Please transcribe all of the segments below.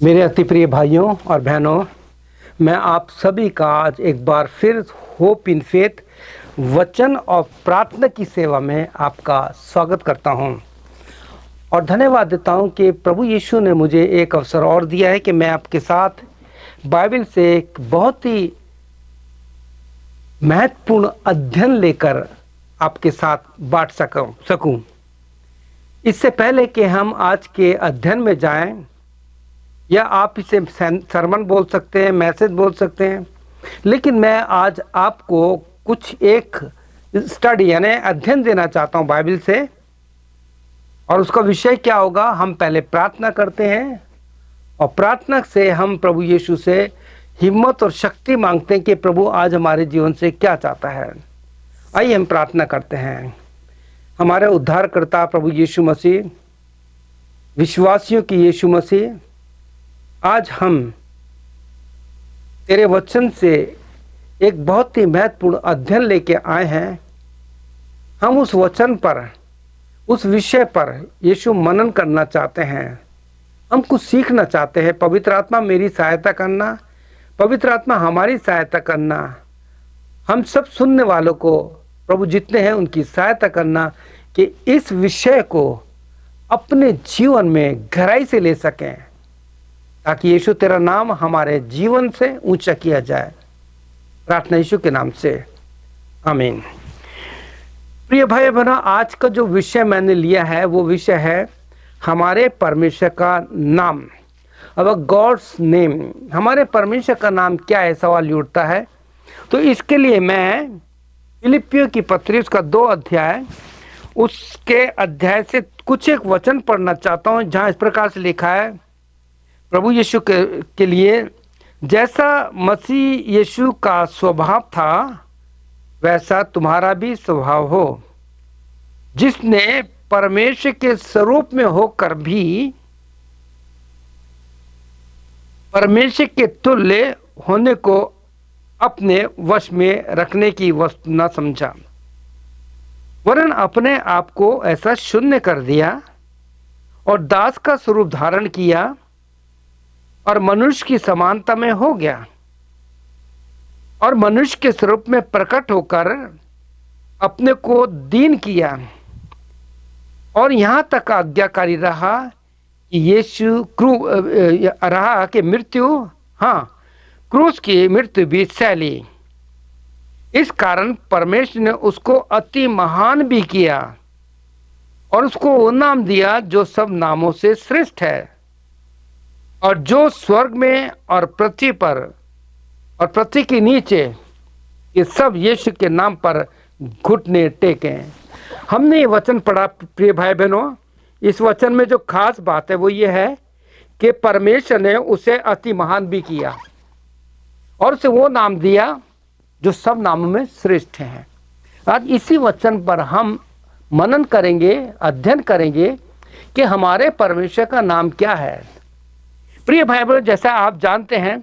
मेरे अति प्रिय भाइयों और बहनों, मैं आप सभी का आज एक बार फिर होप इन फेथ वचन और प्रार्थना की सेवा में आपका स्वागत करता हूं और धन्यवाद देता हूं कि प्रभु यीशु ने मुझे एक अवसर और दिया है कि मैं आपके साथ बाइबल से एक बहुत ही महत्वपूर्ण अध्ययन लेकर आपके साथ बांट सकूं। इससे पहले कि हम आज के अध्ययन में जाएं, या आप इसे सरमन बोल सकते हैं, मैसेज बोल सकते हैं, लेकिन मैं आज आपको कुछ एक स्टडी यानी अध्ययन देना चाहता हूं बाइबल से। और उसका विषय क्या होगा, हम पहले प्रार्थना करते हैं और प्रार्थना से हम प्रभु यीशु से हिम्मत और शक्ति मांगते हैं कि प्रभु आज हमारे जीवन से क्या चाहता है। आइए हम प्रार्थना करते हैं। हमारे उद्धारकर्ता प्रभु यीशु मसीह, विश्वासियों की यीशु मसीह, आज हम तेरे वचन से एक बहुत ही महत्वपूर्ण अध्ययन लेके आए हैं। हम उस वचन पर, उस विषय पर यीशु मनन करना चाहते हैं। हम कुछ सीखना चाहते हैं। पवित्र आत्मा मेरी सहायता करना, पवित्र आत्मा हमारी सहायता करना, हम सब सुनने वालों को प्रभु जितने हैं उनकी सहायता करना कि इस विषय को अपने जीवन में गहराई से ले सकें, ताकि यीशु तेरा नाम हमारे जीवन से ऊंचा किया जाए। प्रार्थना यीशु के नाम से, आमीन। प्रिय भाई बहनों, आज का जो विषय मैंने लिया है वो विषय है हमारे परमेश्वर का नाम। अब गॉड्स नेम, हमारे परमेश्वर का नाम क्या है, सवाल उठता है। तो इसके लिए मैं फिलिपियों की पत्री उसका 2 अध्याय, उसके अध्याय से कुछ एक वचन पढ़ना चाहता हूँ, जहाँ इस प्रकार से लिखा है, प्रभु यीशु के लिए जैसा मसीह यीशु का स्वभाव था वैसा तुम्हारा भी स्वभाव हो, जिसने परमेश्वर के स्वरूप में होकर भी परमेश्वर के तुल्य होने को अपने वश में रखने की वस्तु न समझा, वरन अपने आप को ऐसा शून्य कर दिया और दास का स्वरूप धारण किया और मनुष्य की समानता में हो गया और मनुष्य के स्वरूप में प्रकट होकर अपने को दीन किया और यहाँ तक आज्ञाकारी रहा कि यीशु रहा कि क्रूस की मृत्यु भी सह ली। इस कारण परमेश्वर ने उसको अति महान भी किया और उसको वो नाम दिया जो सब नामों से श्रेष्ठ है, और जो स्वर्ग में और पृथ्वी पर और पृथ्वी के नीचे ये सब यीशु के नाम पर घुटने टेके। हमने ये वचन पढ़ा प्रिय भाई बहनों। इस वचन में जो खास बात है वो ये है कि परमेश्वर ने उसे अति महान भी किया और उसे वो नाम दिया जो सब नामों में श्रेष्ठ है। आज इसी वचन पर हम मनन करेंगे, अध्ययन करेंगे कि हमारे परमेश्वर का नाम क्या है। प्रिय भाई बहनों, जैसा आप जानते हैं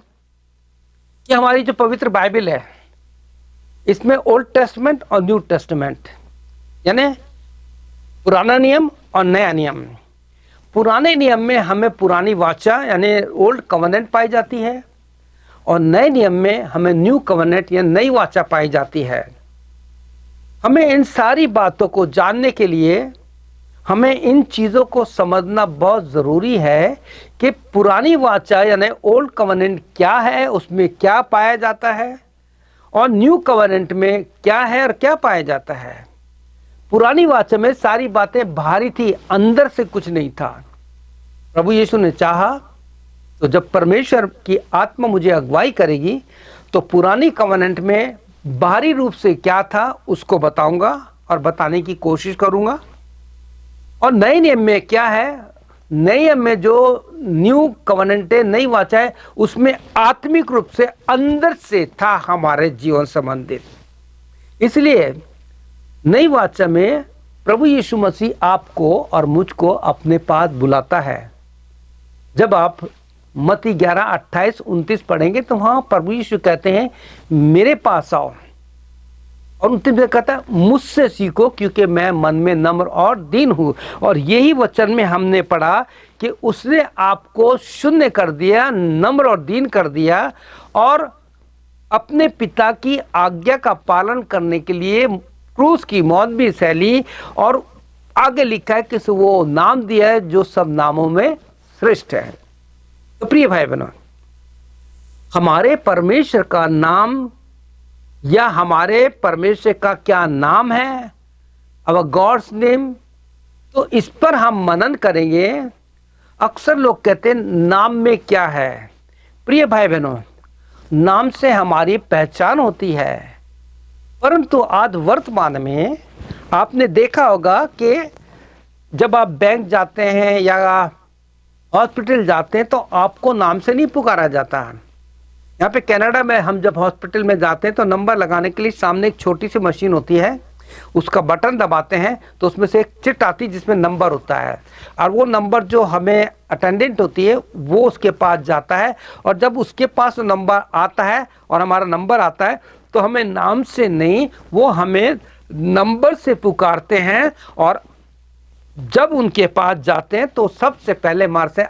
कि हमारी जो पवित्र बाइबल है इसमें ओल्ड टेस्टमेंट और न्यू टेस्टमेंट यानी पुराना नियम और नया नियम। पुराने नियम में हमें पुरानी वाचा यानी ओल्ड कवनेंट पाई जाती है और नए नियम में हमें न्यू कवनेंट या नई वाचा पाई जाती है। हमें इन सारी बातों को जानने के लिए हमें इन चीज़ों को समझना बहुत ज़रूरी है कि पुरानी वाचा यानी ओल्ड कवनेंट क्या है, उसमें क्या पाया जाता है, और न्यू कवनेंट में क्या है और क्या पाया जाता है। पुरानी वाचा में सारी बातें बाहरी थी, अंदर से कुछ नहीं था। प्रभु यीशु ने चाहा तो जब परमेश्वर की आत्मा मुझे अगुवाई करेगी तो पुरानी कवनेंट में बाहरी रूप से क्या था उसको बताऊंगा और बताने की कोशिश करूंगा, और नए नियम में क्या है, नए नियम में जो न्यू कवनेंट है, नई वाचा है, उसमें आत्मिक रूप से अंदर से था हमारे जीवन संबंधित। इसलिए नई वाचा में प्रभु यीशु मसीह आपको और मुझको अपने पास बुलाता है। जब आप मत्ती 11:28-29 पढ़ेंगे तो वहाँ प्रभु यीशु कहते हैं मेरे पास आओ, और 29 में कहता है मुझसे सीखो क्योंकि मैं मन में नम्र और दीन हूँ। और यही वचन में हमने पढ़ा कि उसने आपको शून्य कर दिया, नम्र और दीन कर दिया, और अपने पिता की आज्ञा का पालन करने के लिए क्रूस की मौत भी सह ली। और आगे लिखा है कि वो नाम दिया है जो सब नामों में श्रेष्ठ है। तो प्रिय भाई बहनों, हमारे परमेश्वर का नाम या हमारे परमेश्वर का क्या नाम है, अवर गॉड्स नेम, तो इस पर हम मनन करेंगे। अक्सर लोग कहते हैं नाम में क्या है। प्रिय भाई बहनों, नाम से हमारी पहचान होती है, परंतु आज वर्तमान में आपने देखा होगा कि जब आप बैंक जाते हैं या हॉस्पिटल जाते हैं तो आपको नाम से नहीं पुकारा जाता। यहाँ पे कनाडा में हम जब हॉस्पिटल में जाते हैं तो नंबर लगाने के लिए सामने एक छोटी सी मशीन होती है, उसका बटन दबाते हैं तो उसमें से एक चिट आती है जिसमें नंबर होता है, और वो नंबर जो हमें अटेंडेंट होती है वो उसके पास जाता है, और जब उसके पास नंबर आता है और हमारा नंबर आता है तो हमें नाम से नहीं, वो हमें नंबर से पुकारते हैं। और जब उनके पास जाते हैं तो सबसे पहले हमारे से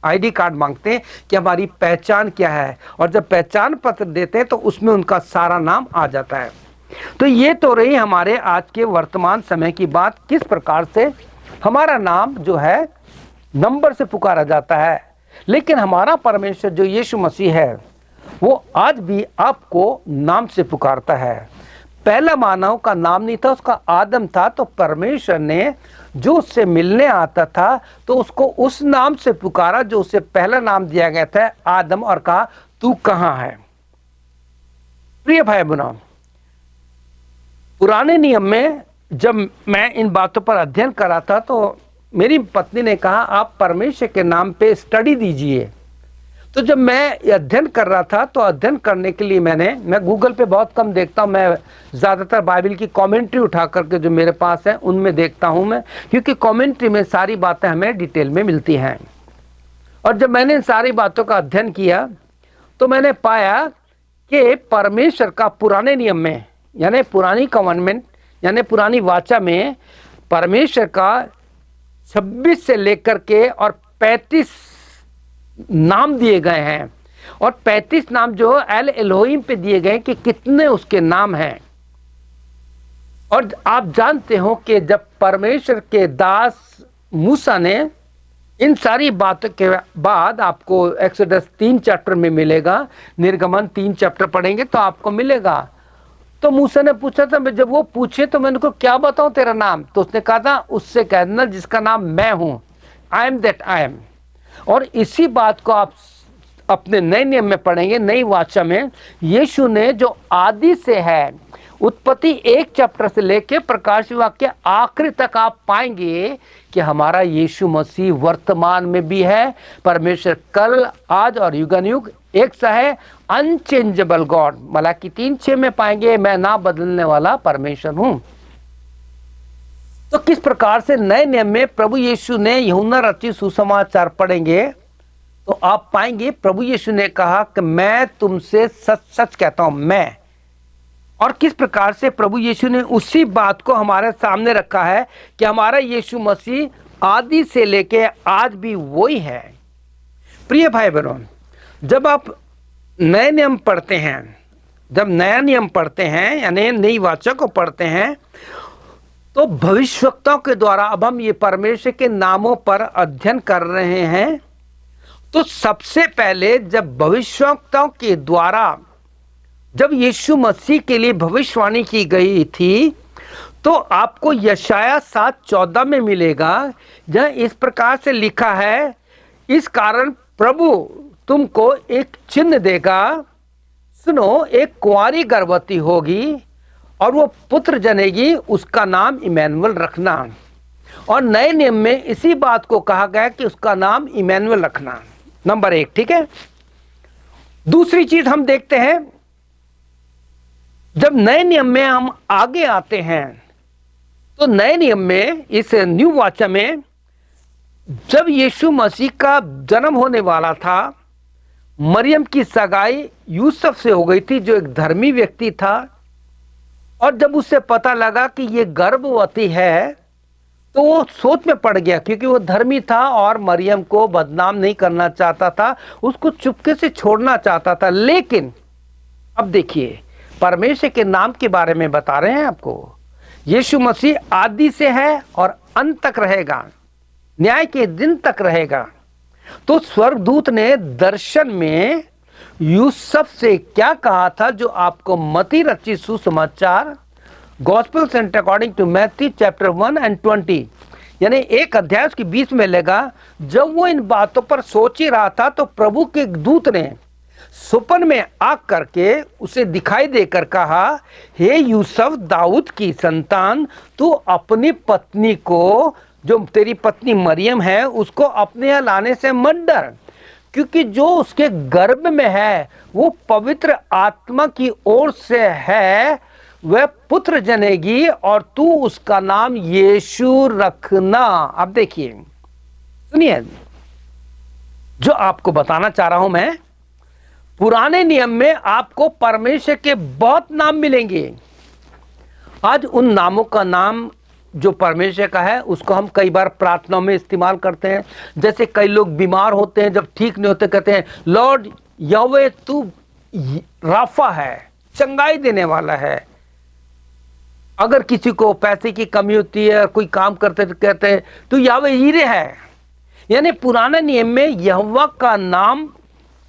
आईडी कार्ड मांगते हैं कि हमारी पहचान क्या है, और जब पहचान पत्र देते हैं तो उसमें उनका सारा नाम आ जाता है। तो ये तो रही हमारे आज के वर्तमान समय की बात, किस प्रकार से हमारा नाम जो है नंबर से पुकारा जाता है। लेकिन हमारा परमेश्वर जो यीशु मसीह है वो आज भी आपको नाम से पुकारता है। पहला मानव का नाम नहीं था, उसका आदम था, तो परमेश्वर ने जो उससे मिलने आता था तो उसको उस नाम से पुकारा जो उसे पहला नाम दिया गया था, आदम, और कहा तू कहाँ है। प्रिय भाई बहनों, पुराने नियम में जब मैं इन बातों पर अध्ययन कर रहा था तो मेरी पत्नी ने कहा आप परमेश्वर के नाम पे स्टडी दीजिए। तो जब मैं अध्ययन कर रहा था तो अध्ययन करने के लिए मैं गूगल पे बहुत कम देखता हूँ, मैं ज़्यादातर बाइबल की कमेंट्री उठा करके जो मेरे पास है उनमें देखता हूँ मैं, क्योंकि कमेंट्री में सारी बातें हमें डिटेल में मिलती हैं। और जब मैंने इन सारी बातों का अध्ययन किया तो मैंने पाया कि परमेश्वर का पुराने नियम में यानी पुरानी कॉन्वेंट यानी पुरानी वाचा में परमेश्वर का 26 से लेकर के और 35 नाम दिए गए हैं, और 35 नाम जो एल एलोहिम पे दिए गए कि कितने उसके नाम हैं। और आप जानते हो कि जब परमेश्वर के दास मूसा ने इन सारी बातों के बाद, आपको एक्सोडस 3 चैप्टर में मिलेगा, निर्गमन 3 चैप्टर पढ़ेंगे तो आपको मिलेगा। तो मूसा ने पूछा था, जब वो पूछे तो मैं उनको क्या बताऊं तेरा नाम, तो उसने कहा था उससे कह देना जिसका नाम मैं हूं, I am that I M. और इसी बात को आप अपने नए नियम में पढ़ेंगे, नई वाचा में, यीशु ने जो आदि से है, उत्पत्ति 1 चैप्टर से लेके प्रकाश वाक्य के आखिरी तक आप पाएंगे कि हमारा यीशु मसीह वर्तमान में भी है। परमेश्वर कल, आज और युगानुयुग एक सा है, अनचेंजेबल गॉड। मलाकी 3:6 में पाएंगे मैं ना बदलने वाला परमेश्वर हूं। तो किस प्रकार से नए नियम में प्रभु यीशु ने यूहन्ना रचित सुसमाचार पढ़ेंगे तो आप पाएंगे प्रभु यीशु ने कहा कि मैं तुमसे सच सच कहता हूं, मैं। और किस प्रकार से प्रभु यीशु ने उसी बात को हमारे सामने रखा है कि हमारा यीशु मसीह आदि से लेके आज भी वही है। प्रिय भाई बहनों, जब आप नए नियम पढ़ते हैं, जब नया नियम पढ़ते हैं यानी नई वाचा को पढ़ते हैं, तो भविष्यवक्ताओं के द्वारा, अब हम ये परमेश्वर के नामों पर अध्ययन कर रहे हैं, तो सबसे पहले जब भविष्यवक्ताओं के द्वारा जब यीशु मसीह के लिए भविष्यवाणी की गई थी तो आपको यशाया 7:14 में मिलेगा, जहाँ इस प्रकार से लिखा है, इस कारण प्रभु तुमको एक चिन्ह देगा, सुनो एक कुंवारी गर्भवती होगी और वो पुत्र जनेगी, उसका नाम इमैनुअल रखना। और नए नियम में इसी बात को कहा गया कि उसका नाम इमैनुअल रखना, नंबर 1, ठीक है। दूसरी चीज हम देखते हैं, जब नए नियम में हम आगे आते हैं तो नए नियम में इस न्यू वाचा में जब यीशु मसीह का जन्म होने वाला था, मरियम की सगाई यूसुफ से हो गई थी जो एक धर्मी व्यक्ति था, और जब उसे पता लगा कि ये गर्भवती है तो वो सोच में पड़ गया, क्योंकि वो धर्मी था और मरियम को बदनाम नहीं करना चाहता था, उसको चुपके से छोड़ना चाहता था। लेकिन अब देखिए, परमेश्वर के नाम के बारे में बता रहे हैं आपको। यीशु मसीह आदि से है और अंत तक रहेगा, न्याय के दिन तक रहेगा। तो स्वर्गदूत ने दर्शन में यूसुफ से क्या कहा था, जो आपको मत्ती रचित सुसमाचार gospel saint according to Matthew chapter 1 and 20, यानी एक अध्याय उसकी 20 में लगा। जब वो इन बातों पर सोच ही रहा था तो प्रभु के दूत ने सुपन में आ करके उसे दिखाई देकर कहा, हे यूसुफ दाऊद की संतान, तू अपनी पत्नी को, जो तेरी पत्नी मरियम है, उसको अपने यहाँ लाने से मत डर, क्योंकि जो उसके गर्भ में है वो पवित्र आत्मा की ओर से है। वह पुत्र जनेगी और तू उसका नाम यीशु रखना। अब देखिए, सुनिए, जो आपको बताना चाह रहा हूं मैं, पुराने नियम में आपको परमेश्वर के बहुत नाम मिलेंगे। आज उन नामों का नाम जो परमेश्वर का है उसको हम कई बार प्रार्थनाओं में इस्तेमाल करते हैं। जैसे कई लोग बीमार होते हैं, जब ठीक नहीं होते कहते हैं, लॉर्ड यहोवे तू राफा है, चंगाई देने वाला है। अगर किसी को पैसे की कमी होती है और कोई काम करते तो कहते हैं तू यहोवे हीरे है। यानी पुराने नियम में यहोवा का नाम,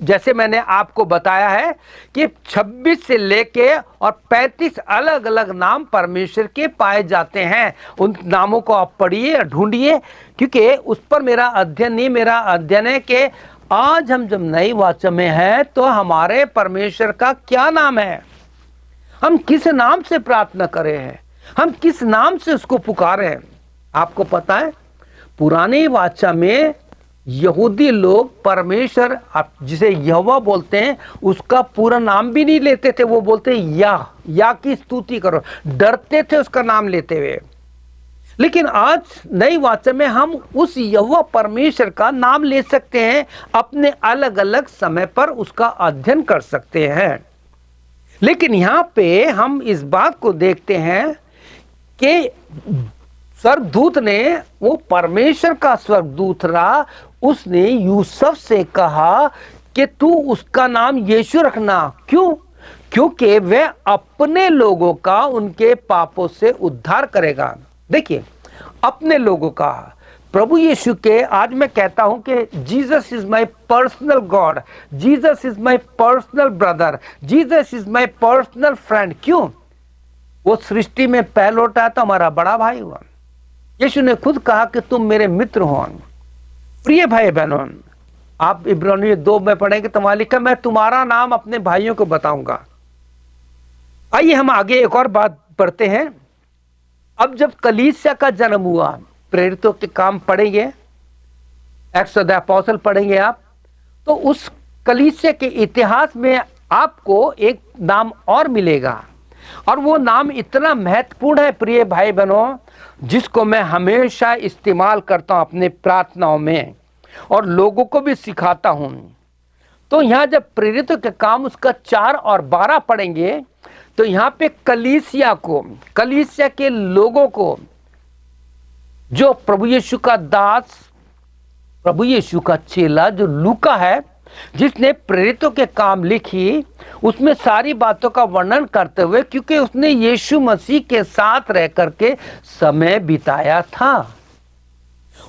जैसे मैंने आपको बताया है कि 26 से लेके और 35 अलग अलग नाम परमेश्वर के पाए जाते हैं। उन नामों को आप पढ़िए, ढूंढिए, क्योंकि उस पर मेरा अध्ययन नहीं, मेरा अध्ययन है कि आज हम जब नई वाचा में हैं तो हमारे परमेश्वर का क्या नाम है, हम किस नाम से प्रार्थना करे हैं, हम किस नाम से उसको पुकारे हैं। आपको पता है, पुरानी वाचा में यहूदी लोग परमेश्वर, आप जिसे यहोवा बोलते हैं, उसका पूरा नाम भी नहीं लेते थे। वो बोलते या की स्तुति करो, डरते थे उसका नाम लेते हुए। लेकिन आज नई वाचा में हम उस यहोवा परमेश्वर का नाम ले सकते हैं, अपने अलग अलग समय पर उसका अध्ययन कर सकते हैं। लेकिन यहां पे हम इस बात को देखते हैं कि स्वर्गदूत ने, वो परमेश्वर का स्वर्गदूत रहा, उसने यूसुफ से कहा कि तू उसका नाम यीशु रखना। क्यों? क्योंकि वह अपने लोगों का उनके पापों से उद्धार करेगा। देखिए, अपने लोगों का, प्रभु यीशु के, आज मैं कहता हूं कि Jesus is my personal God, Jesus is my personal brother, Jesus is my personal friend. क्यों? वो सृष्टि में पहलौटा तो हमारा बड़ा भाई हुआ। यीशु ने खुद कहा कि तुम मेरे मित्र हो। प्रिय भाई बहनों, आप इब्रानियों 2 में पढ़ेंगे तो वहां लिखा, मैं तुम्हारा नाम अपने भाइयों को बताऊंगा। आइए हम आगे एक और बात पढ़ते हैं। अब जब कलीसिया का जन्म हुआ, प्रेरितों के काम पढ़ेंगे, एक्ट्स ऑफ द अपोस्टल पढ़ेंगे आप, तो उस कलीसिया के इतिहास में आपको एक नाम और मिलेगा, और वो नाम इतना महत्वपूर्ण है प्रिय भाई बहनों, जिसको मैं हमेशा इस्तेमाल करता हूं अपने प्रार्थनाओं में और लोगों को भी सिखाता हूं। तो यहां जब प्रेरितों के काम उसका 4 और 12 पढ़ेंगे तो यहां पे कलीसिया को, कलीसिया के लोगों को, जो प्रभु यीशु का दास, प्रभु यीशु का चेला जो लूका है, जिसने प्रेरितों के काम लिखी, उसमें सारी बातों का वर्णन करते हुए, क्योंकि उसने यीशु मसीह के साथ रह करके समय बिताया था।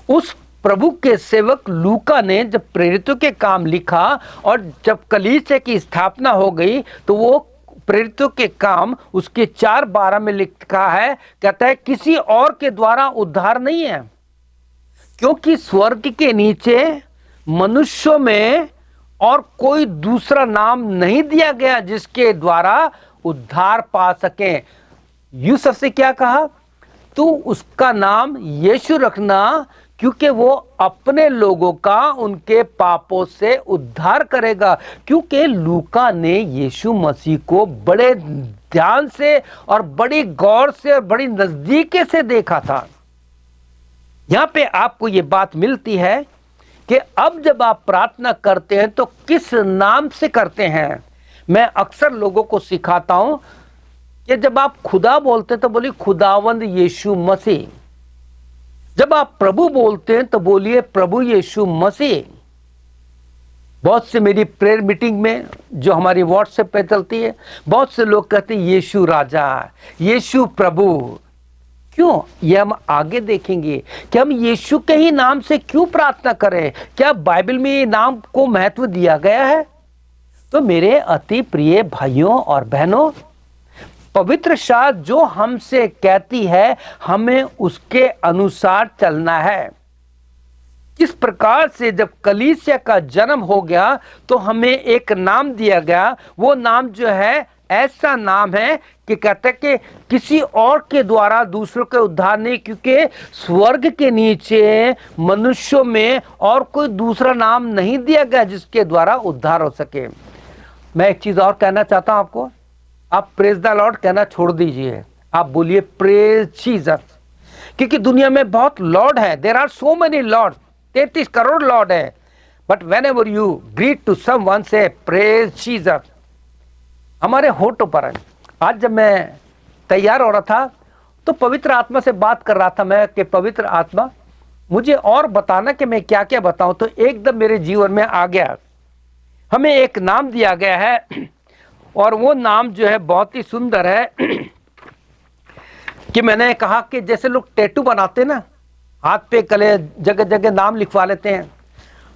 उस प्रभु के सेवक लूका ने जब प्रेरितों के काम लिखा और जब कलीसिया की स्थापना हो गई तो वो प्रेरितों के काम उसके 4:12 में लिखा है, कहता है किसी और के द्वारा उद्धार नहीं है, क्योंकि स्वर्ग के नीचे मनुष्यों में और कोई दूसरा नाम नहीं दिया गया जिसके द्वारा उद्धार पा सके। यूसुफ से क्या कहा? तू उसका नाम यीशु रखना, क्योंकि वो अपने लोगों का उनके पापों से उद्धार करेगा। क्योंकि लूका ने यीशु मसीह को बड़े ध्यान से और बड़ी गौर से और बड़ी नजदीकी से देखा था। यहां पे आपको ये बात मिलती है कि अब जब आप प्रार्थना करते हैं तो किस नाम से करते हैं। मैं अक्सर लोगों को सिखाता हूं कि जब आप खुदा बोलते हैं तो बोलिए खुदावंद यीशु मसीह। जब आप प्रभु बोलते हैं तो बोलिए प्रभु यीशु मसीह। बहुत से मेरी प्रेयर मीटिंग में जो हमारी व्हाट्सएप पे चलती है, बहुत से लोग कहते हैं यीशु राजा, यीशु प्रभु। क्यों? ये हम आगे देखेंगे कि हम यीशु के ही नाम से क्यों प्रार्थना करें। क्या बाइबल में ये नाम को महत्व दिया गया है? तो मेरे अति प्रिय भाइयों और बहनों, पवित्र शास्त्र जो हमसे कहती है हमें उसके अनुसार चलना है। किस प्रकार से जब कलीसिया का जन्म हो गया तो हमें एक नाम दिया गया। वो नाम जो है ऐसा नाम है कि कहते हैं कि किसी और के द्वारा दूसरों के उद्धार नहीं, क्योंकि स्वर्ग के नीचे मनुष्यों में और कोई दूसरा नाम नहीं दिया गया जिसके द्वारा उद्धार हो सके। मैं एक चीज और कहना चाहता हूं आपको, आप प्रेज द लॉर्ड कहना छोड़ दीजिए, आप बोलिए प्रेज जीसस। क्योंकि दुनिया में बहुत लॉर्ड है, there are so many lord, 33 crore lord है, but whenever you greet to someone say praise Jesus. हमारे होठों पर है। आज जब मैं तैयार हो रहा था तो पवित्र आत्मा से बात कर रहा था मैं कि पवित्र आत्मा मुझे और बताना कि मैं क्या क्या बताऊं। तो एकदम मेरे जीवन में आ गया, हमें एक नाम दिया गया है और वो नाम जो है बहुत ही सुंदर है कि मैंने कहा कि जैसे लोग टैटू बनाते ना, हाथ पे गले जगह जगह नाम लिखवा लेते हैं,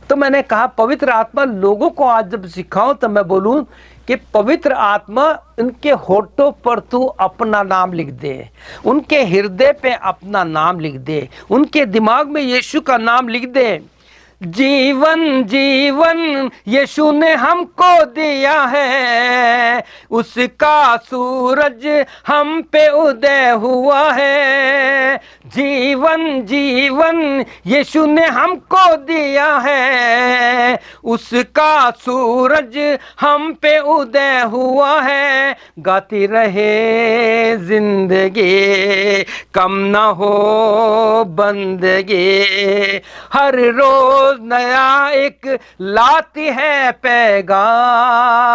तो मैंने कहा पवित्र आत्मा लोगों को आज जब सिखाऊं तो मैं बोलूं कि पवित्र आत्मा उनके होठों पर तू अपना नाम लिख दे, उनके हृदय पे अपना नाम लिख दे, उनके दिमाग में यीशु का नाम लिख दे। जीवन जीवन यीशु ने हमको दिया है, उसका सूरज हम पे उदय हुआ है। जीवन जीवन यीशु ने हमको दिया है, उसका सूरज हम पे उदय हुआ है। गाती रहे जिंदगी, कम न हो बंदगी, हर रोज नया एक लाती है पैगाम,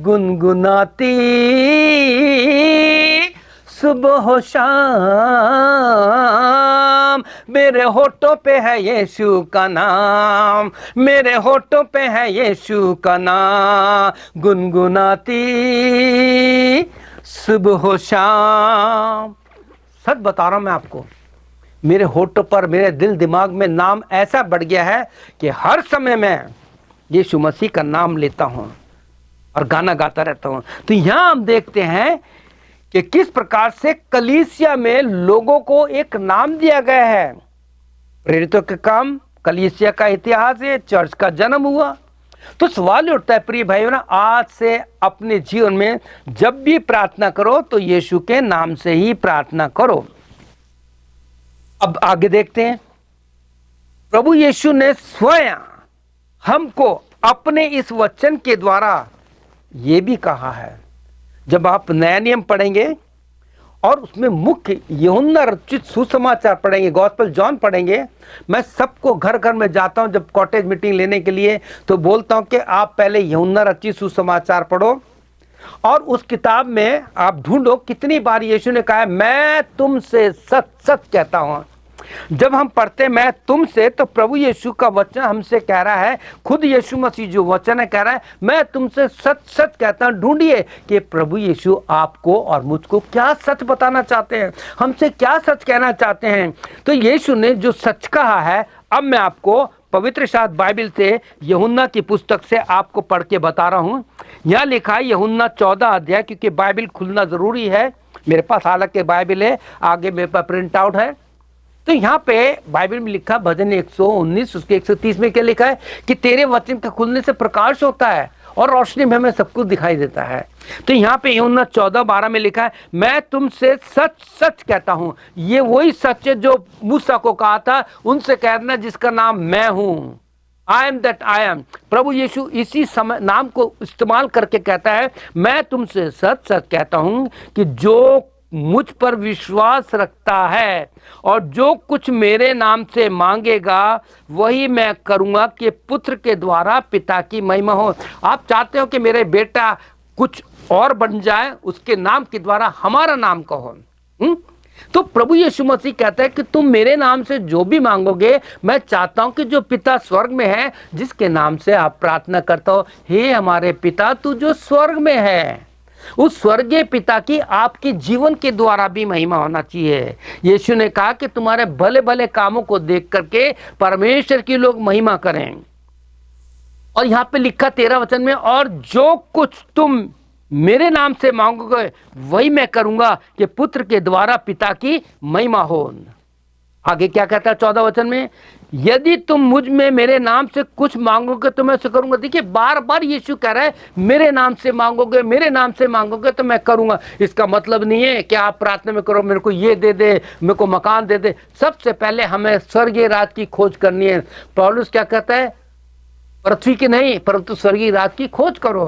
गुनगुनाती सुबह शाम। मेरे होठों पे है यीशु का नाम, मेरे होठों पे है यीशु का नाम, गुनगुनाती सुबह शाम। सच बता रहा हूं मैं आपको, मेरे होठों पर, मेरे दिल दिमाग में नाम ऐसा बढ़ गया है कि हर समय मैं यीशु मसीह का नाम लेता हूं और गाना गाता रहता हूं। तो यहां हम देखते हैं कि किस प्रकार से कलीसिया में लोगों को एक नाम दिया गया है। प्रेरितों के काम, कलीसिया का इतिहास है, चर्च का जन्म हुआ। तो सवाल उठता है प्रिय भाइयों ना, आज से अपने जीवन में जब भी प्रार्थना करो तो यीशु के नाम से ही प्रार्थना करो। अब आगे देखते हैं, प्रभु यीशु ने स्वयं हमको अपने इस वचन के द्वारा यह भी कहा है। जब आप नया नियम पढ़ेंगे और उसमें मुख्य यूहन्ना रचित सुसमाचार पढ़ेंगे, गॉस्पेल जॉन पढ़ेंगे, मैं सबको घर घर में जाता हूं जब कॉटेज मीटिंग लेने के लिए तो बोलता हूं कि आप पहले यूहन्ना रचित सुसमाचार पढ़ो और उस किताब में आप ढूंढो कितनी बार यीशु ने कहा है मैं तुमसे सच सच कहता हूं। जब हम पढ़ते मैं तुमसे, तो प्रभु यीशु का वचन हमसे कह रहा है, खुद यीशु मसीह जो वचन है कह रहा है मैं तुमसे सच सच कहता हूं। ढूंढिए कि प्रभु यीशु आपको और मुझको क्या सच बताना चाहते हैं, हमसे क्या सच कहना चाहते हैं। तो यीशु ने जो सच कहा है, अब मैं आपको पवित्र शास्त्र बाइबल से यूहन्ना की पुस्तक से आपको पढ़ के बता रहा हूं। यहां लिखा है यूहन्ना 14 अध्याय, क्योंकि बाइबल खुलना जरूरी है। मेरे पास हालांकि बाइबल है, आगे मेरे पास प्रिंट आउट है। तो यहाँ पे बाइबल में लिखा, भजन 119 उसके 130 में क्या लिखा है कि तेरे वचन के खुलने से प्रकाश होता है और रोशनी में हमें सब कुछ दिखाई देता है। तो यहाँ पे यूहन्ना 14:12 में लिखा है मैं तुमसे सच सच कहता हूं। ये वही सच है जो मूसा को कहा था उनसे कहना जिसका नाम मैं हूं, I am that I am. प्रभु यीशु इसी समय नाम को इस्तेमाल करके कहता है मैं तुमसे सच सच कहता हूं कि जो मुझ पर विश्वास रखता है और जो कुछ मेरे नाम से मांगेगा वही मैं करूंगा कि पुत्र के द्वारा पिता की महिमा हो। आप चाहते हो कि मेरे बेटा कुछ और बन जाए, उसके नाम के द्वारा हमारा नाम कहो। तो प्रभु यीशु मसीह कहता है कि तुम मेरे नाम से जो भी मांगोगे, मैं चाहता हूं कि जो पिता स्वर्ग में है, जिसके नाम से आप प्रार्थना करता हो, हे हमारे पिता तू जो स्वर्ग में है, उस स्वर्गीय पिता की आपके जीवन के द्वारा भी महिमा होना चाहिए। यीशु ने कहा कि तुम्हारे भले भले कामों को देख करके परमेश्वर की लोग महिमा करें। और यहां पे लिखा 13 वचन में, और जो कुछ तुम मेरे नाम से मांगोगे वही मैं करूंगा कि पुत्र के द्वारा पिता की महिमा हो। आगे क्या कहता है 14 वचन में, यदि तुम मुझ में मेरे नाम से कुछ मांगोगे तो मैं उसे करूंगा। देखिए बार बार यीशु कह रहा है मेरे नाम से मांगोगे, मेरे नाम से मांगोगे तो मैं करूंगा। इसका मतलब नहीं है कि आप प्रार्थना में करो मेरे को ये दे दे, मेरे को मकान दे दे। सबसे पहले हमें स्वर्गीय राज की खोज करनी है। पौलुस क्या कहता है, पृथ्वी की नहीं परंतु स्वर्गीय राज की खोज करो।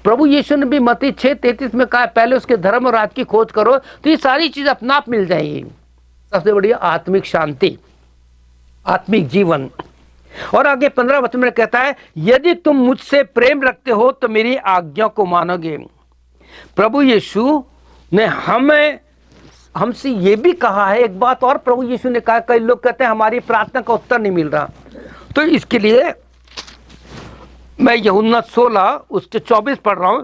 प्रभु यीशु ने भी मत्ती 6:33 में कहा पहले उसके धर्म और राज की खोज करो तो ये सारी चीज अपना आप मिल जाएगी। सबसे बड़ी आत्मिक शांति, आत्मिक जीवन। और आगे 15 वचन में कहता है, यदि तुम मुझसे प्रेम रखते हो तो मेरी आज्ञा को मानोगे। प्रभु यीशु ने हमसे ये भी कहा है, एक बात और प्रभु यीशु ने कहा, कई लोग कहते हैं हमारी प्रार्थना का उत्तर नहीं मिल रहा, तो इसके लिए मैं यूहन्ना 16 उसके 24 पढ़ रहा हूं,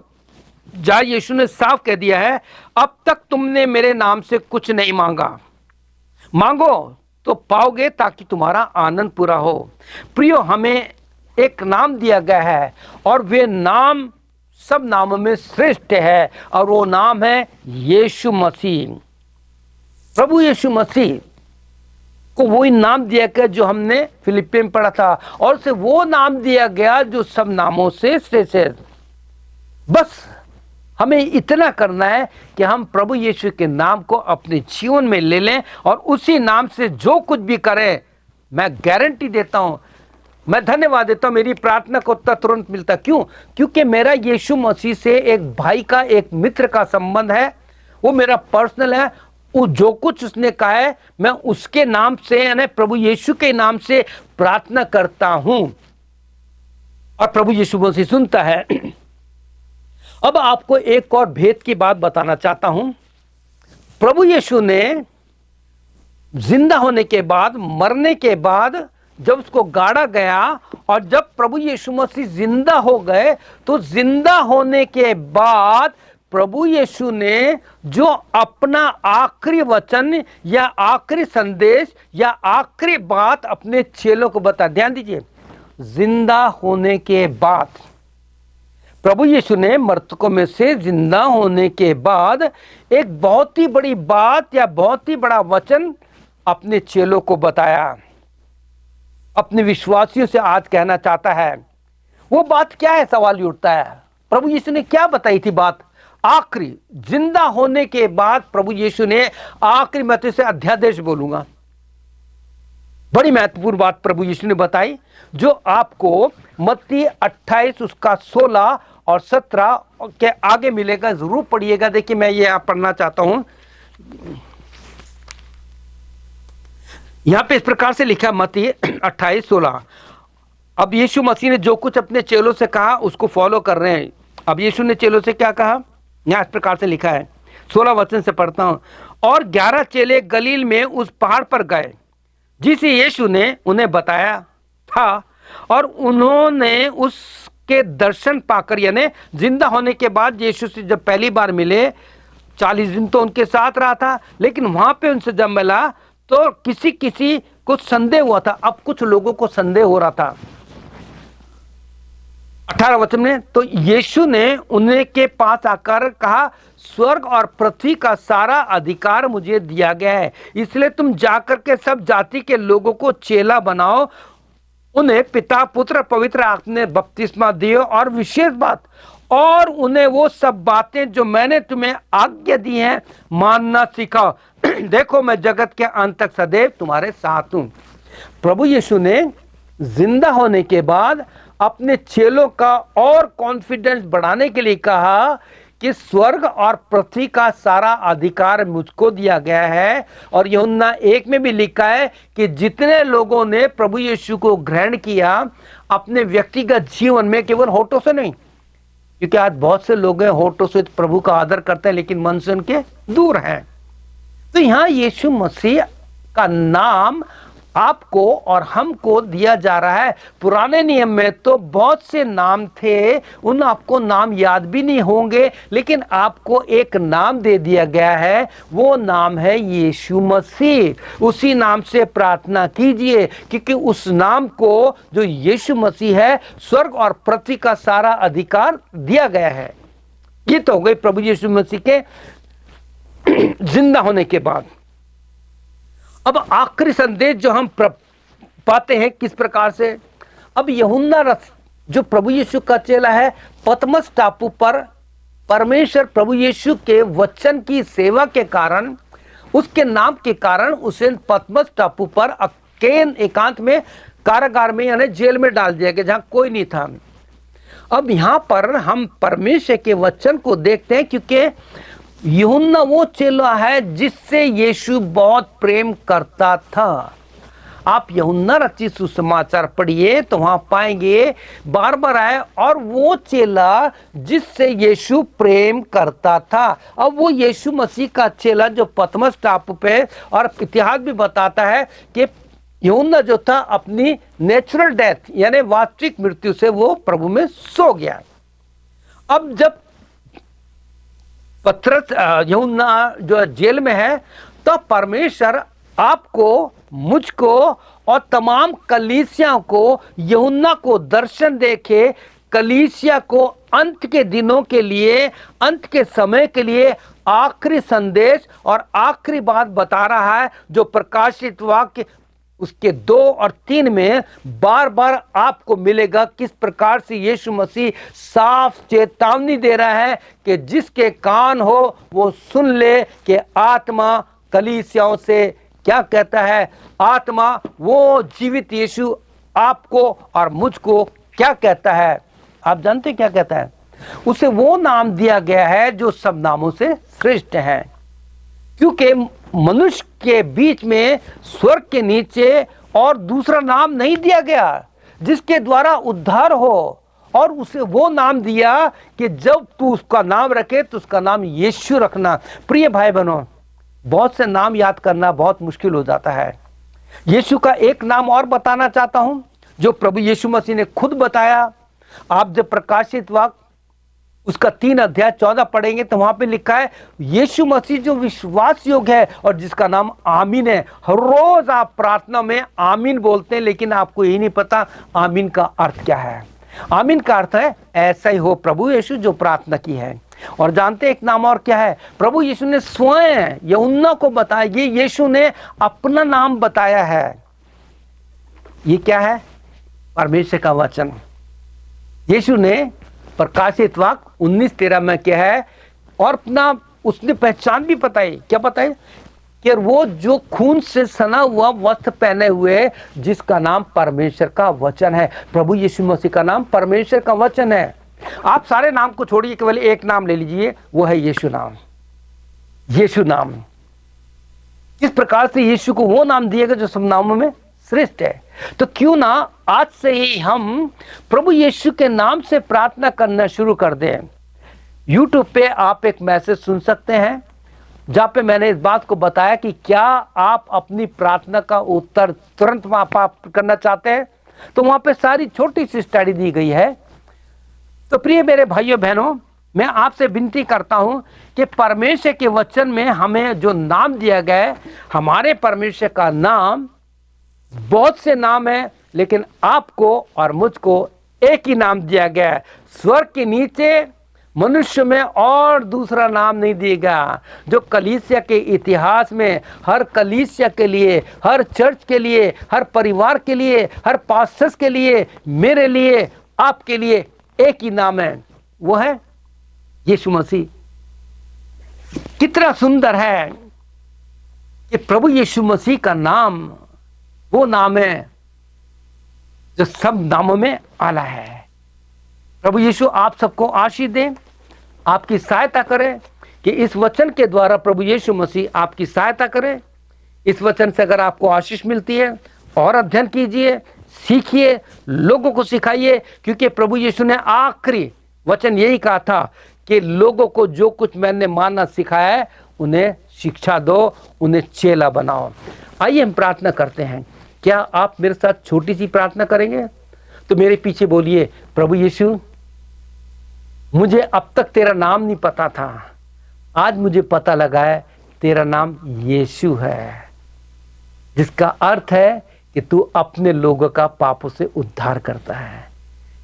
जहां यीशु ने साफ कह दिया है, अब तक तुमने मेरे नाम से कुछ नहीं मांगा, मांगो तो पाओगे ताकि तुम्हारा आनंद पूरा हो। प्रियो, हमें एक नाम दिया गया है और वे नाम सब नामों में श्रेष्ठ है और वो नाम है यीशु मसीह। प्रभु यीशु मसीह को वही नाम दिया गया जो हमने फिलिपियों में पढ़ा था, और से वो नाम दिया गया जो सब नामों से श्रेष्ठ है। बस हमें इतना करना है कि हम प्रभु यीशु के नाम को अपने जीवन में ले लें और उसी नाम से जो कुछ भी करें, मैं गारंटी देता हूं, मैं धन्यवाद देता हूं, मेरी प्रार्थना को उत्तर तुरंत मिलता। क्यों? क्योंकि मेरा यीशु मसीह से एक भाई का, एक मित्र का संबंध है, वो मेरा पर्सनल है। वो जो कुछ उसने कहा है मैं उसके नाम से, यानी प्रभु यीशु के नाम से प्रार्थना करता हूं और प्रभु यीशु मसीह सुनता है। अब आपको एक और भेद की बात बताना चाहता हूं। प्रभु यीशु ने जिंदा होने के बाद, मरने के बाद जब उसको गाड़ा गया और जब प्रभु यीशु मसीह जिंदा हो गए, तो जिंदा होने के बाद प्रभु यीशु ने जो अपना आखिरी वचन या आखिरी संदेश या आखिरी बात अपने चेलों को बता, ध्यान दीजिए, जिंदा होने के बाद प्रभु यीशु ने मृतकों में से जिंदा होने के बाद एक बहुत ही बड़ी बात या बहुत ही बड़ा वचन अपने चेलों को बताया, अपने विश्वासियों से आज कहना चाहता है। वो बात क्या है? सवाल उठता है, प्रभु यीशु ने क्या बताई थी बात? आखिरी जिंदा होने के बाद प्रभु यीशु ने आखिरी, मैं तो इसे अध्यादेश बोलूंगा, बड़ी महत्वपूर्ण बात प्रभु यीशु ने बताई, जो आपको मत्ती 28 उसका 16 और 17 के आगे मिलेगा, जरूर पढ़िएगा। देखिए मैं ये पढ़ना चाहता हूं, यहां पे इस प्रकार से लिखा, मत्ती 28:16। अब यीशु मसीह ने जो कुछ अपने चेलों से कहा उसको फॉलो कर रहे हैं। अब यीशु ने चेलों से क्या कहा, यहां इस प्रकार से लिखा है, 16 वचन से पढ़ता हूं। और 11 चेले गलील में उस पहाड़ पर गए जिसे यीशु ने उन्हें बताया था, और उन्होंने उसके दर्शन पाकर, यानी जिंदा होने के बाद यीशु से जब पहली बार मिले, 40 दिन तो उनके साथ रहा था, लेकिन वहां पे उनसे जब मिला तो किसी किसी को संदेह हुआ था। अब कुछ लोगों को संदेह हो रहा था। 18 वचन में, तो यीशु ने उन्हें के पास आकर कहा, स्वर्ग और पृथ्वी का सारा अधिकार मुझे दिया गया है, इसलिए तुम जाकर के सब जाति के लोगों को चेला बनाओ, उन्हें पिता पुत्र पवित्र आत्मा ने बपतिस्मा दियो, और विशेष बात, और उन्हें वो सब बातें जो मैंने तुम्हें आज्ञा दी हैं मानना सिखाओ। देखो मैं जगत के अंत तक सदैव तुम्हारे साथ हूं। प्रभु यीशु ने जिंदा होने के बाद अपने चेलों का और कॉन्फिडेंस बढ़ाने के लिए कहा कि स्वर्ग और पृथ्वी का सारा अधिकार मुझको दिया गया है। और यूहन्ना 1 में भी लिखा है कि जितने लोगों ने प्रभु यीशु को ग्रहण किया अपने व्यक्तिगत जीवन में, केवल होठों से नहीं, क्योंकि आज बहुत से लोग हैं होठों से प्रभु का आदर करते हैं लेकिन मन से उनके दूर हैं। तो यहां यीशु मसीह का नाम आपको और हमको दिया जा रहा है। पुराने नियम में तो बहुत से नाम थे, उन आपको नाम याद भी नहीं होंगे, लेकिन आपको एक नाम दे दिया गया है, वो नाम है यीशु मसीह। उसी नाम से प्रार्थना कीजिए, क्योंकि उस नाम को जो यीशु मसीह है, स्वर्ग और पृथ्वी का सारा अधिकार दिया गया है। ये तो हो गई प्रभु यीशु मसीह के जिंदा होने के बाद। अब आखिरी संदेश जो हम पाते हैं किस प्रकार से, अब यूहन्ना रथ जो प्रभु यीशु का चेला है, पतमस टापू पर परमेश्वर प्रभु यीशु के वचन की सेवा के कारण, उसके नाम के कारण उसे पतमस टापू पर एकांत में कारागार में यानी जेल में डाल दिया गया, जहां कोई नहीं था। अब यहां पर हम परमेश्वर के वचन को देखते हैं, क्योंकि यूहन्ना वो चेला है जिससे यीशु बहुत प्रेम करता था। आप यूहन्ना रचित सुसमाचार पढ़िए तो वहां पाएंगे बार बार आए, और वो चेला जिससे यीशु प्रेम करता था। अब वो यीशु मसीह का चेला जो पतमस टापू पे, और इतिहास भी बताता है कि यूहन्ना जो था अपनी नेचुरल डेथ यानी वास्तविक मृत्यु से वो प्रभु में सो गया। अब जब पतरस यूहन्ना जो जेल में है, तो परमेश्वर आपको, मुझको और तमाम कलीसिया को यूहन्ना को दर्शन देके कलीसिया को अंत के दिनों के लिए, अंत के समय के लिए आखिरी संदेश और आखिरी बात बता रहा है, जो प्रकाशित वाक्य उसके 2 और 3 में बार बार आपको मिलेगा। किस प्रकार से यीशु मसीह साफ चेतावनी दे रहा है कि जिसके कान हो वो सुन ले कि आत्मा कलीसियाओं से क्या कहता है, आत्मा वो जीवित यीशु आपको और मुझको क्या कहता है। आप जानते क्या कहता है? उसे वो नाम दिया गया है जो सब नामों से श्रेष्ठ है, क्योंकि मनुष्य के बीच में स्वर्ग के नीचे और दूसरा नाम नहीं दिया गया जिसके द्वारा उद्धार हो। और उसे वो नाम दिया कि जब तू उसका नाम रखे तो उसका नाम यीशु रखना। प्रिय भाई बहनों, बहुत से नाम याद करना बहुत मुश्किल हो जाता है। यीशु का एक नाम और बताना चाहता हूं जो प्रभु यीशु मसीह ने खुद बताया। आप जब प्रकाशित वाक्य उसका 3 अध्याय 14 पढ़ेंगे तो वहां पे लिखा है, यीशु मसीह जो विश्वास योग्य है और जिसका नाम आमीन है। हर रोज आप प्रार्थना में आमीन बोलते हैं, लेकिन आपको यही नहीं पता आमीन का अर्थ क्या है। आमीन का अर्थ है ऐसा ही हो प्रभु यीशु जो प्रार्थना की है। और जानते एक नाम और क्या है? प्रभु यीशु ने स्वयं यूहन्ना को बताया, ये यीशु ने अपना नाम बताया है। ये क्या है? परमेश्वर का वचन। यीशु ने प्रकाशित वाक्य 19:13 में क्या है, और अपना उसने पहचान भी बताई। क्या बताई? कि वो जो खून से सना हुआ वस्त्र पहने हुए, जिसका नाम परमेश्वर का वचन है। प्रभु यीशु मसीह का नाम परमेश्वर का वचन है। आप सारे नाम को छोड़िए, केवल एक नाम ले लीजिए, वो है यीशु नाम। यीशु नाम इस प्रकार से यीशु को वो नाम दिया गया जो सब नामों में श्रेष्ठ है। तो क्यों ना आज से ही हम प्रभु यीशु के नाम से प्रार्थना करना शुरू कर दें। YouTube पे आप एक मैसेज सुन सकते हैं जहां पे मैंने इस बात को बताया कि क्या आप अपनी प्रार्थना का उत्तर तुरंत प्राप्त करना चाहते हैं, तो वहां पे सारी छोटी सी स्टडी दी गई है। तो प्रिय मेरे भाइयों बहनों, मैं आपसे विनती करता हूं कि परमेश्वर के वचन में हमें जो नाम दिया गया है, हमारे परमेश्वर का नाम बहुत से नाम है, लेकिन आपको और मुझको एक ही नाम दिया गया है। स्वर्ग के नीचे मनुष्य में और दूसरा नाम नहीं दिएगा, जो कलीसिया के इतिहास में हर कलीसिया के लिए, हर चर्च के लिए, हर परिवार के लिए, हर पास्टर्स के लिए, मेरे लिए, आपके लिए एक ही नाम है, वो है यीशु मसीह। कितना सुंदर है कि प्रभु यीशु मसीह का नाम वो नाम है जो सब नामों में आला है। प्रभु यीशु आप सबको आशीष दें, आपकी सहायता करें कि इस वचन के द्वारा प्रभु यीशु मसीह आपकी सहायता करें। इस वचन से अगर आपको आशीष मिलती है और अध्ययन कीजिए, सीखिए, लोगों को सिखाइए, क्योंकि प्रभु यीशु ने आखिरी वचन यही कहा था कि लोगों को जो कुछ मैंने मानना सिखाया है उन्हें शिक्षा दो, उन्हें चेला बनाओ। आइए हम प्रार्थना करते हैं। क्या आप मेरे साथ छोटी सी प्रार्थना करेंगे? तो मेरे पीछे बोलिए, प्रभु यीशु, मुझे अब तक तेरा नाम नहीं पता था, आज मुझे पता लगा है तेरा नाम यीशु है, जिसका अर्थ है कि तू अपने लोगों का पापों से उद्धार करता है।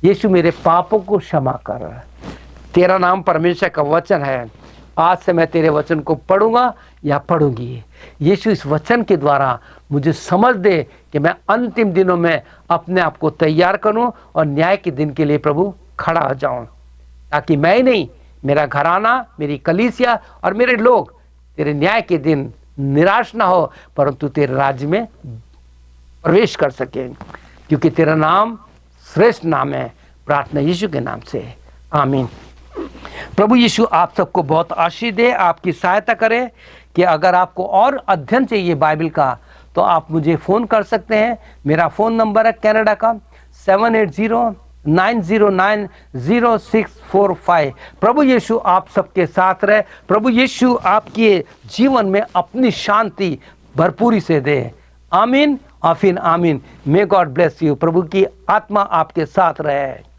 यीशु मेरे पापों को क्षमा कर। तेरा नाम परमेश्वर का वचन है। आज से मैं तेरे वचन को पढ़ूंगा या पढ़ूंगी। यीशु इस वचन के द्वारा मुझे समझ दे कि मैं अंतिम दिनों में अपने आप को तैयार करूं और न्याय के दिन के लिए प्रभु खड़ा हो जाऊं, ताकि मैं ही नहीं, मेरा घराना, मेरी कलीसिया और मेरे लोग तेरे न्याय के दिन निराश ना हो, परंतु तेरे राज्य में प्रवेश कर सके, क्योंकि तेरा नाम श्रेष्ठ नाम है। प्रार्थना यीशु के नाम से, आमीन। प्रभु यीशु आप सबको बहुत आशीष दे, आपकी सहायता करे कि अगर आपको और अध्ययन चाहिए बाइबल का तो आप मुझे फ़ोन कर सकते हैं। मेरा फ़ोन नंबर है कनाडा का 780-909-0645। प्रभु यीशु आप सबके साथ रहे। प्रभु यीशु आपके जीवन में अपनी शांति भरपूरी से दे। आमीन और फिर आमीन। May God bless you. प्रभु की आत्मा आपके साथ रहे।